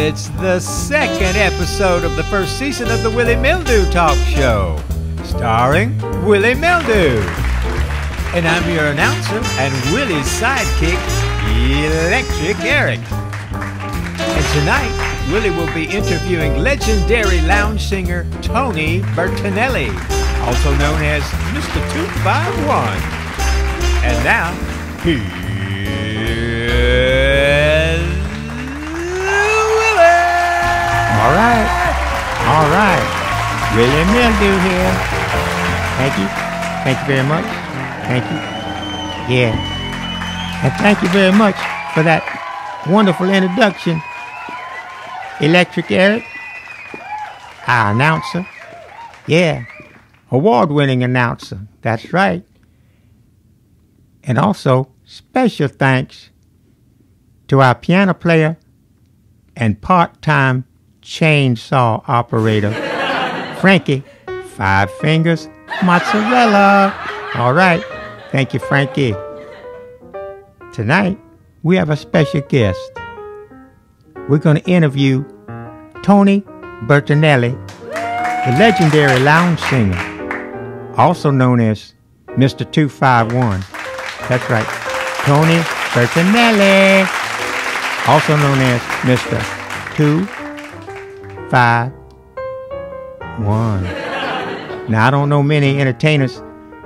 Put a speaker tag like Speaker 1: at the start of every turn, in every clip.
Speaker 1: It's the second episode of the first season of the Willie Mildew Talk Show, starring Willie Mildew. And I'm your announcer and Willie's sidekick, Electric Eric. And tonight, Willie will be interviewing legendary lounge singer Tony Bertineli, also known as Mr. 251. And now, here's Willie!
Speaker 2: All right. Willie Mildew here. Thank you very much. Thank you. Yeah. And thank you very much for that wonderful introduction, Electric Eric, our announcer. Yeah. Award-winning announcer. That's right. And also, special thanks to our piano player and part-time chainsaw operator, Frankie, 5 Fingers Mozzarella. All right. Thank you, Frankie. Tonight, we have a special guest. We're going to interview Tony Bertineli, the legendary lounge singer, also known as Mr. 251. That's right. Tony Bertineli, also known as Mr. 251. Now, I don't know many entertainers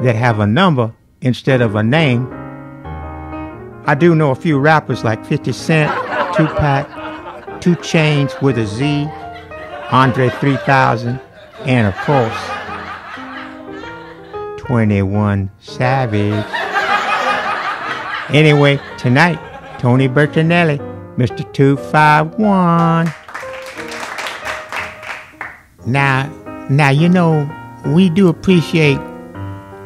Speaker 2: that have a number instead of a name. I do know a few rappers like 50 Cent, Tupac, 2 Chainz with a Z, Andre 3000, and of course, 21 Savage. Anyway, tonight, Tony Bertineli, Mr. 251. Now, you know, we do appreciate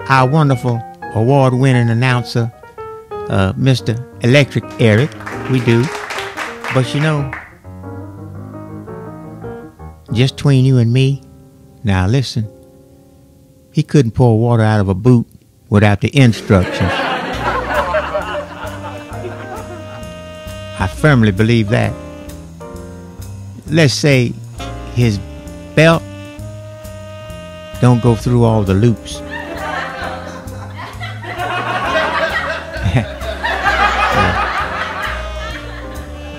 Speaker 2: our wonderful award-winning announcer, Mr. Electric Eric. We do. But you know, just between you and me, now listen, he couldn't pour water out of a boot without the instructions. I firmly believe that. Let's say his belt don't go through all the loops.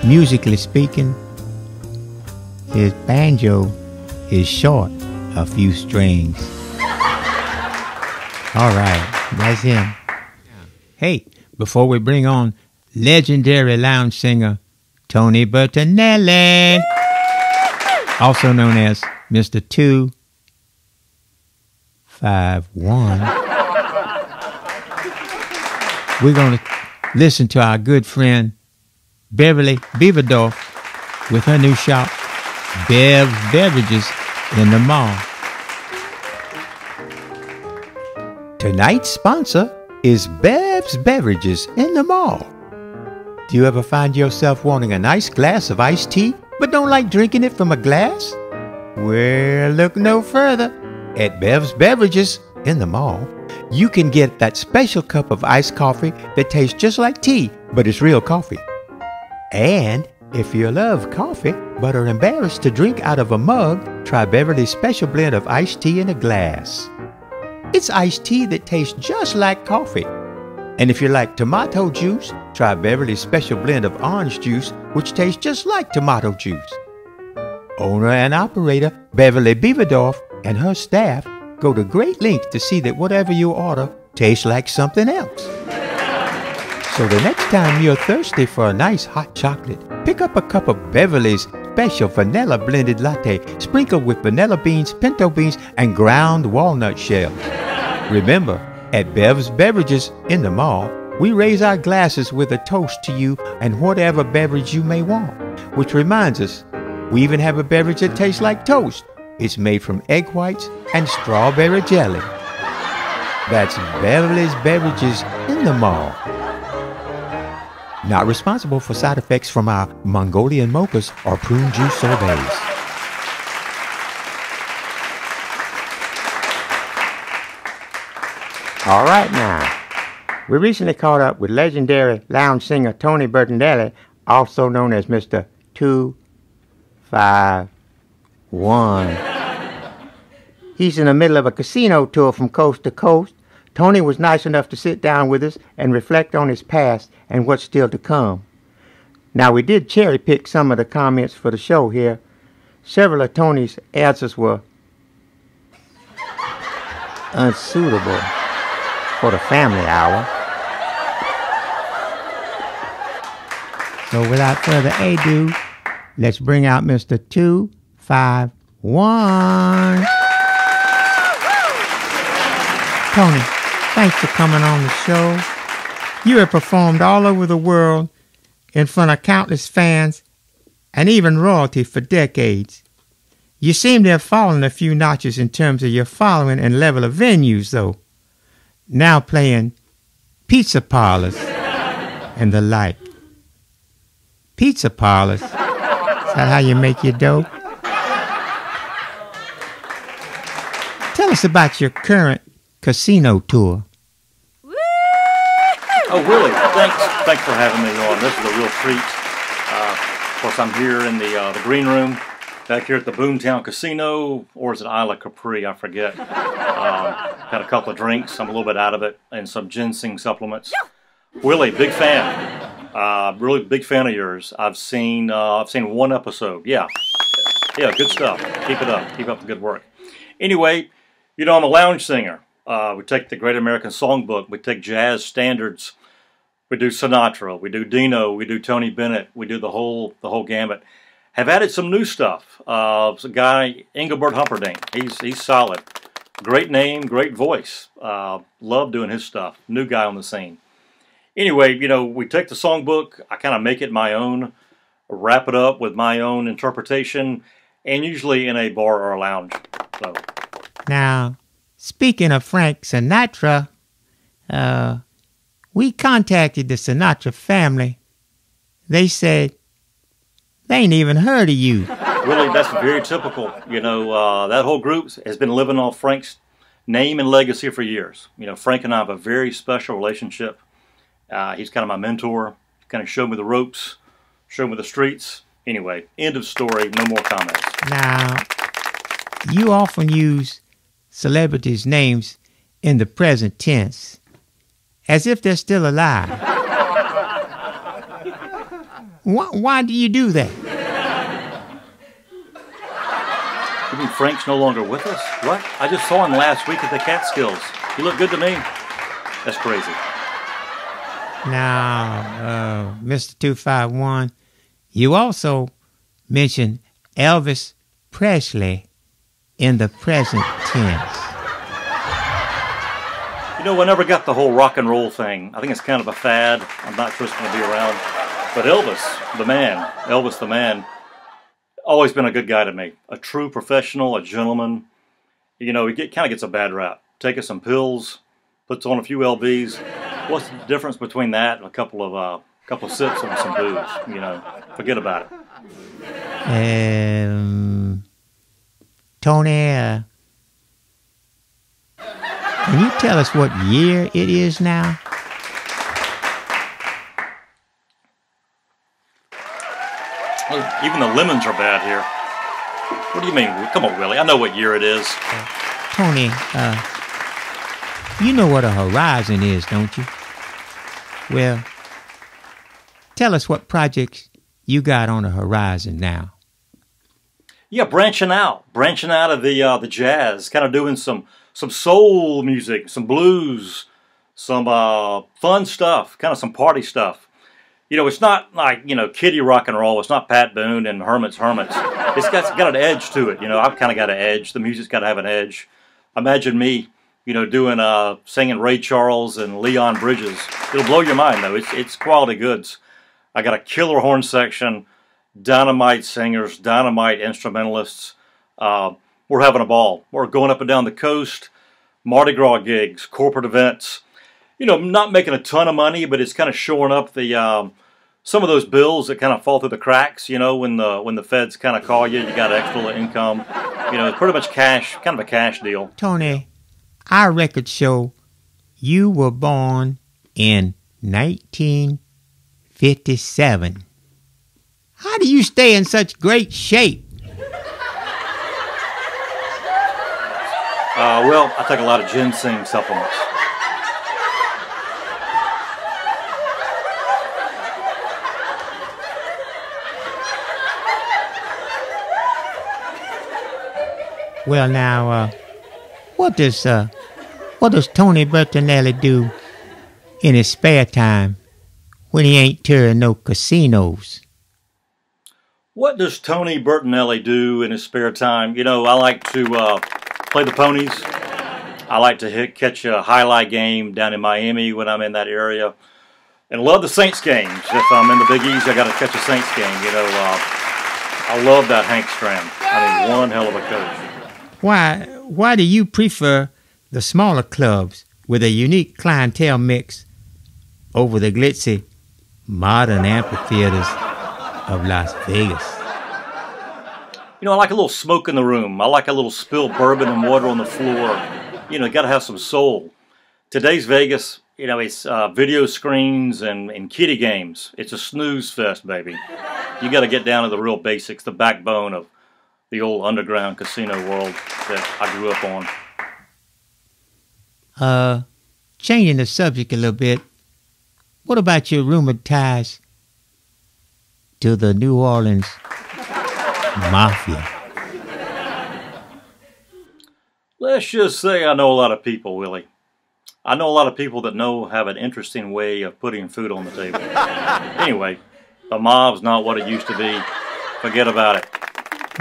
Speaker 2: Musically speaking, his banjo is short a few strings. All right, that's him. Hey, before we bring on legendary lounge singer Tony Bertineli, also known as Mr. 251, we're going to listen to our good friend Beverly Beaverdorf with her new shop, Bev's Beverages, in the mall. Tonight's sponsor is Bev's Beverages in the mall. Do you ever find yourself wanting a nice glass of iced tea, but don't like drinking it from a glass? Well, look no further. At Bev's Beverages in the mall, you can get that special cup of iced coffee that tastes just like tea, but it's real coffee. And if you love coffee but are embarrassed to drink out of a mug, try Beverly's special blend of iced tea in a glass. It's iced tea that tastes just like coffee. And if you like tomato juice, try Beverly's special blend of orange juice, which tastes just like tomato juice. Owner and operator Beverly Beaverdorf and her staff go to great lengths to see that whatever you order tastes like something else. So the next time you're thirsty for a nice hot chocolate, pick up a cup of Beverly's special vanilla blended latte sprinkled with vanilla beans, pinto beans, and ground walnut shells. Remember, at Bev's Beverages in the mall, we raise our glasses with a toast to you and whatever beverage you may want. Which reminds us, we even have a beverage that tastes like toast. It's made from egg whites and strawberry jelly. That's Beverly's Beverages in the mall. Not responsible for side effects from our Mongolian mochas or prune juice sorbets. All right now. We recently caught up with legendary lounge singer Tony Bertineli, also known as Mr. 5, 1. He's in the middle of a casino tour from coast to coast. Tony was nice enough to sit down with us and reflect on his past and what's still to come. Now, we did cherry pick some of the comments for the show here. Several of Tony's answers were unsuitable for the family hour. So without further ado, let's bring out Mr. 251. Tony, thanks for coming on the show. You have performed all over the world in front of countless fans and even royalty for decades. You seem to have fallen a few notches in terms of your following and level of venues, though. Now playing pizza parlors and the like. Pizza parlors? Is that how you make your dough? Tell us about your current casino tour.
Speaker 3: Oh, Willie, thanks for having me on. This is a real treat. Of course, I'm here in the green room, back here at the Boomtown Casino, or is it Isla Capri? I forget. Had a couple of drinks. I'm a little bit out of it, and some ginseng supplements. Willie, big fan. Really big fan of yours. I've seen one episode. Yeah, good stuff. Keep it up. Keep up the good work. Anyway, you know, I'm a lounge singer. We take the Great American Songbook. We take jazz standards. We do Sinatra. We do Dino. We do Tony Bennett. We do the whole gamut. Have added some new stuff. It's a guy, Engelbert Humperdinck. He's solid. Great name, great voice. Love doing his stuff. New guy on the scene. Anyway, you know, we take the songbook. I kind of make it my own, wrap it up with my own interpretation, and usually in a bar or a lounge. So.
Speaker 2: Now, speaking of Frank Sinatra, we contacted the Sinatra family. They said they ain't even heard of you.
Speaker 3: Really, that's very typical. You know, that whole group has been living off Frank's name and legacy for years. You know, Frank and I have a very special relationship. He's kind of my mentor. Kind of showed me the ropes, showed me the streets. Anyway, end of story. No more comments.
Speaker 2: Now, you often use celebrities' names in the present tense, as if they're still alive. Why do you do that?
Speaker 3: You mean Frank's no longer with us? What? I just saw him last week at the Catskills. He looked good to me. That's crazy.
Speaker 2: Now, Mr. 251, you also mentioned Elvis Presley in the present tense.
Speaker 3: You know, I never got the whole rock and roll thing. I think it's kind of a fad. I'm not sure it's going to be around. But Elvis the man, always been a good guy to me. A true professional, a gentleman. You know, he kind of gets a bad rap. Taking some pills, puts on a few LBs. What's the difference between that and a couple of sips on some booze? You know, forget about it.
Speaker 2: Tony, can you tell us what year it is now?
Speaker 3: Well, even the lemons are bad here. What do you mean? Come on, Willie. I know what year it is.
Speaker 2: Tony, you know what a horizon is, don't you? Well, tell us what projects you got on the horizon now.
Speaker 3: Yeah, branching out of the jazz, kind of doing some soul music, some blues, some fun stuff, kind of some party stuff. You know, it's not like, you know, kiddie rock and roll. It's not Pat Boone and Hermits. It's got an edge to it. You know, I've kind of got an edge. The music's got to have an edge. Imagine me, you know, doing singing Ray Charles and Leon Bridges. It'll blow your mind, though. It's quality goods. I got a killer horn section, dynamite singers, dynamite instrumentalists. We're having a ball. We're going up and down the coast, Mardi Gras gigs, corporate events. You know, not making a ton of money, but it's kind of shoring up the some of those bills that kind of fall through the cracks. You know, when the feds kind of call you, you got extra income. You know, it's pretty much cash, kind of a cash deal.
Speaker 2: Tony, our records show you were born in 1957. How do you stay in such great shape?
Speaker 3: Well, I take a lot of ginseng supplements.
Speaker 2: Well, now, what does Tony Bertineli do in his spare time when he ain't touring no casinos?
Speaker 3: What does Tony Bertineli do in his spare time? You know, I like to play the ponies. I like to catch a highlight game down in Miami when I'm in that area. And love the Saints games. If I'm in the Big East, I got to catch a Saints game. You know, I love that Hank Stram. I mean, one hell of a coach.
Speaker 2: Why do you prefer the smaller clubs with a unique clientele mix over the glitzy, modern amphitheaters of Las Vegas?
Speaker 3: You know, I like a little smoke in the room. I like a little spilled bourbon and water on the floor. You know, got to have some soul. Today's Vegas, you know, it's video screens and kiddie games. It's a snooze fest, baby. You got to get down to the real basics, the backbone of the old underground casino world that I grew up on.
Speaker 2: Changing the subject a little bit, what about your rumored ties to the New Orleans Mafia?
Speaker 3: Let's just say I know a lot of people, Willie. I know a lot of people that have an interesting way of putting food on the table. Anyway, the mob's not what it used to be. Forget about it.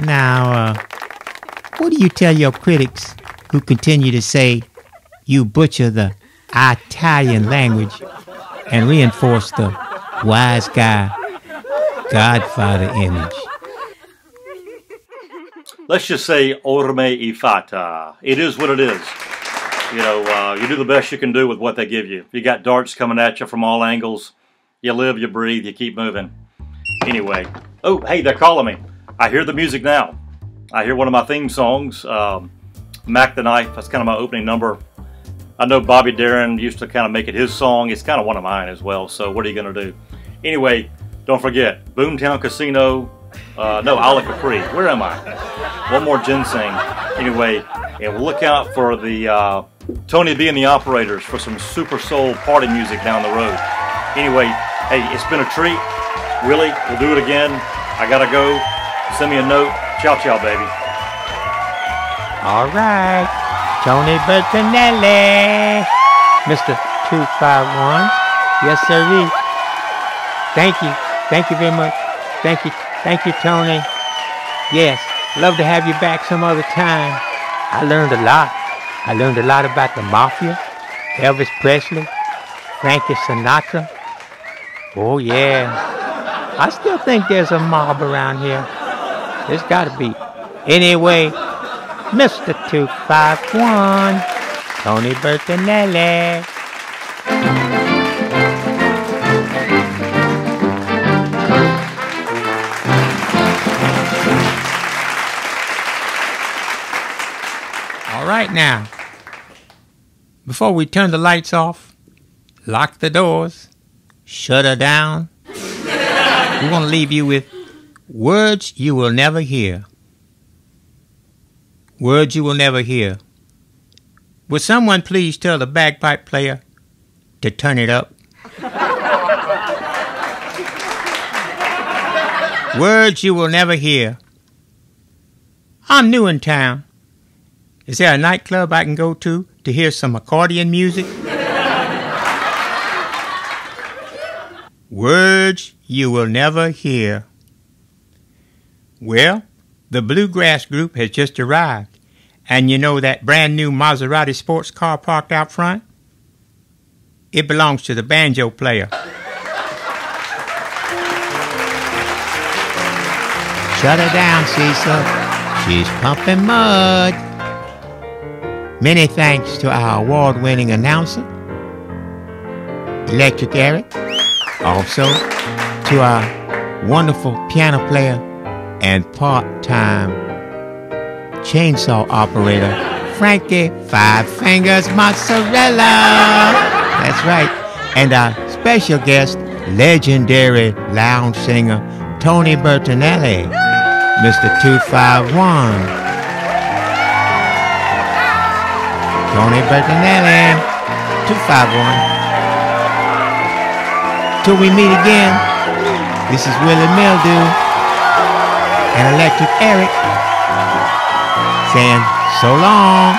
Speaker 2: Now, what do you tell your critics who continue to say you butcher the Italian language and reinforce the wise guy, Godfather image?
Speaker 3: Let's just say orme e fata. It is what it is. You know, you do the best you can do with what they give you. You got darts coming at you from all angles. You live, you breathe, you keep moving. Anyway. Oh, hey, they're calling me. I hear the music now. I hear one of my theme songs, Mac the Knife. That's kind of my opening number. I know Bobby Darin used to kind of make it his song. It's kind of one of mine as well, so what are you going to do? Anyway, don't forget, Boomtown Casino, no, Isla Capri. Where am I? One more ginseng. Anyway, and we'll look out for the Tony B and the Operators for some super soul party music down the road. Anyway, hey, it's been a treat. Willie, we'll do it again. I got to go. Send me a note. Ciao, ciao, baby.
Speaker 2: All right. Tony Bertineli. Mr. 251. Yes, sirree. Thank you. Thank you very much. Thank you. Thank you, Tony. Yes. Love to have you back some other time. I learned a lot. I learned a lot about the Mafia, Elvis Presley, Frankie Sinatra. Oh, yeah. I still think there's a mob around here. There's got to be. Anyway, Mr. 251, Tony Bertineli. All right now, before we turn the lights off, lock the doors, shut her down, we want to leave you with words you will never hear. Words you will never hear. Would someone please tell the bagpipe player to turn it up? Words you will never hear. I'm new in town. Is there a nightclub I can go to hear some accordion music? Words you will never hear. Well, the Bluegrass Group has just arrived. And you know that brand new Maserati sports car parked out front? It belongs to the banjo player. Shut her down, Cecil. She's pumping mud. Many thanks to our award-winning announcer, Electric Eric. Also, to our wonderful piano player and part-time chainsaw operator, Frankie Five Fingers Mozzarella. That's right. And our special guest, legendary lounge singer, Tony Bertineli, Mr. 251. Tony Bertineli, 251. Till we meet again, this is Willie Mildew and Electric Eric saying so long.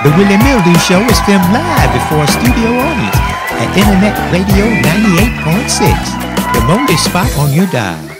Speaker 2: The Willie Mildew Show is filmed live before a studio audience at Internet Radio 98.6, the only spot on your dial.